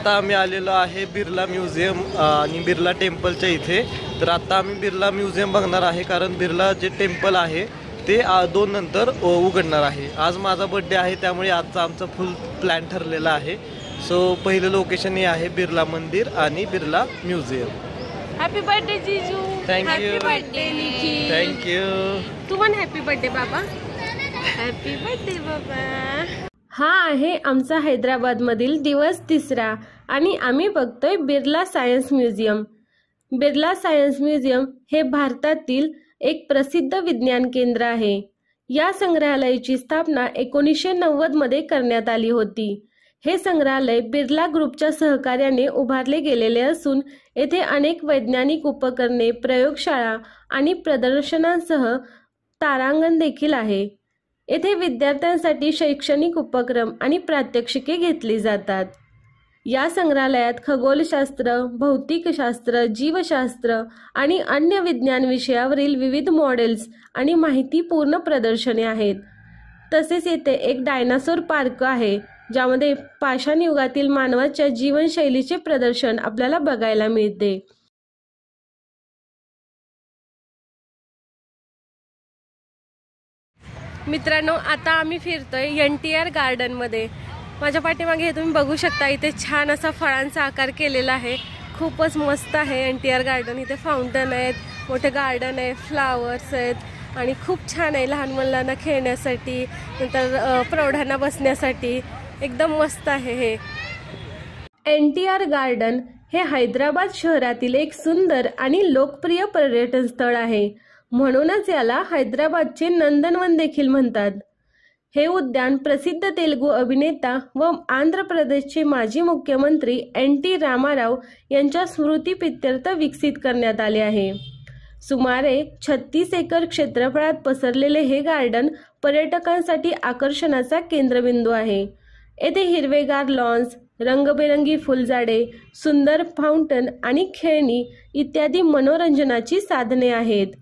आता आम्ही आलेलो आहे बिर्ला म्युझियम आणि बिर्ला टेम्पलच्या इथे। तर आता आम्ही बिर्ला म्युझियम बघणार आहे, कारण बिर्ला जे टेम्पल आहे ते 2 नंतर उघडणार आहे। आज माझा बर्थडे आहे, त्यामुळे आजचा आमचा फुल प्लॅन ठरलेला आहे। सो पहिलं लोकेशन हे आहे बिर्ला मंदिर आणि बिर्ला म्युझियम। हॅपी बर्थडे जीजू। Thank you. Happy birthday Nikhil. Thank you. तू पण हॅपी बर्थडे बाबा। हॅपी बर्थडे बाबा। हा आहे आमचा हैदराबादमधील दिवस 3रा आणि आम्ही बघतोय Birla science museum. Birla science museum हे भारतातील एक प्रसिद्ध विज्ञान केंद्र आहे। या संग्रहालयाची स्थापना 1990 मध्ये करण्यात आली होती। हे संग्रहालय बिर्ला ग्रुपच्या सहकार्याने उभारले गेलेले असून येथे अनेक वैज्ञानिक उपकरणे, प्रयोगशाळा आणि प्रदर्शनांसह तारांगण देखील आहे। येथे विद्यार्थ्यांसाठी शैक्षणिक उपक्रम आणि प्रात्यक्षिके घेतली जातात। या संग्रहालयात खगोलशास्त्र, भौतिकशास्त्र, जीवशास्त्र आणि अन्य विज्ञान विषयावरील विविध मॉडेल्स आणि माहितीपूर्ण प्रदर्शने आहेत। तसेच येथे एक डायनासोर पार्क आहे, ज्यामध्ये पाषाण युगातील मानवाच्या जीवनशैलीचे प्रदर्शन आपल्याला बघायला मिळते। मित्रांनो, आता आम्ही फिरतोय NTR गार्डन मध्ये। माझ्या पाठीमागे हे तुम्ही बघू शकता, इथे छान असा फळांचा आकार केलेला आहे। खूपच मस्त आहे NTR गार्डन। इथे फाउंटन आहेत, मोठे गार्डन आहे, फ्लावर्स आहेत आणि खूप छान आहे लहान मुलांना खेळण्यासाठी, नंतर प्रौढांना बसण्यासाठी एकदम मस्त आहे हे। NTR गार्डन हे हैदराबाद शहरातील एक सुंदर आणि लोकप्रिय पर्यटन स्थळ आहे, म्हणूनच याला हैदराबादचे नंदनवन देखील म्हणतात। हे उद्यान प्रसिद्ध तेलुगू अभिनेता व आंध्र प्रदेशचे माजी मुख्यमंत्री NT रामाराव यांच्या स्मृतीप्रित्यर्थ विकसित करण्यात आले आहे। सुमारे 36 एकर क्षेत्रफळात पसरलेले हे गार्डन पर्यटकांसाठी आकर्षणाचा केंद्रबिंदू आहे। येथे हिरवेगार लॉन्स, रंगबेरंगी फुलझाडे, सुंदर फाउंटन आणि खेळणी इत्यादी मनोरंजनाची साधने आहेत।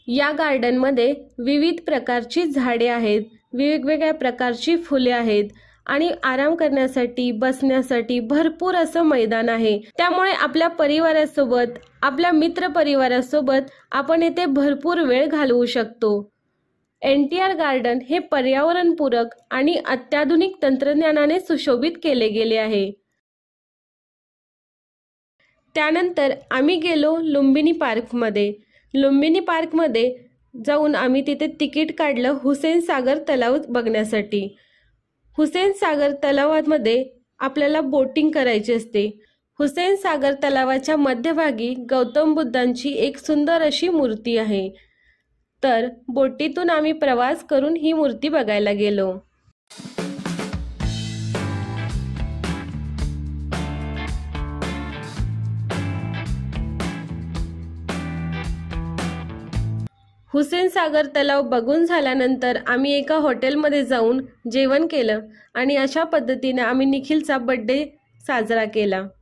या गार्डनमध्ये विविध प्रकारची झाडे आहेत, वेगवेगळ्या प्रकारची फुले आहेत आणि आराम करण्यासाठी, बसण्यासाठी भरपूर असं मैदान आहे। त्यामुळे आपल्या परिवारासोबत, आपल्या मित्र परिवारासोबत आपण येथे भरपूर वेळ घालवू शकतो। NTR गार्डन हे पर्यावरणपूरक आणि अत्याधुनिक तंत्रज्ञानाने सुशोभित केले गेले आहे। त्यानंतर आम्ही गेलो लुंबिनी पार्कमध्ये। लुंबिनी पार्कमध्ये जाऊन आम्ही तिथे तिकीट काढलं हुसेन सागर तलाव बघण्यासाठी। हुसेन सागर तलावामध्ये आपल्याला बोटिंग करायची असते। हुसेन सागर तलावाच्या मध्यभागी गौतम बुद्धांची एक सुंदर अशी मूर्ती आहे। तर बोटीतून आम्ही प्रवास करून ही मूर्ती बघायला गेलो। हुसेन सागर तलाव बघून झाल्यानंतर आम्ही एका हॉटेलमध्ये जाऊन जेवण केलं आणि अशा पद्धतीने आम्ही निखिलचा बर्थडे साजरा केला।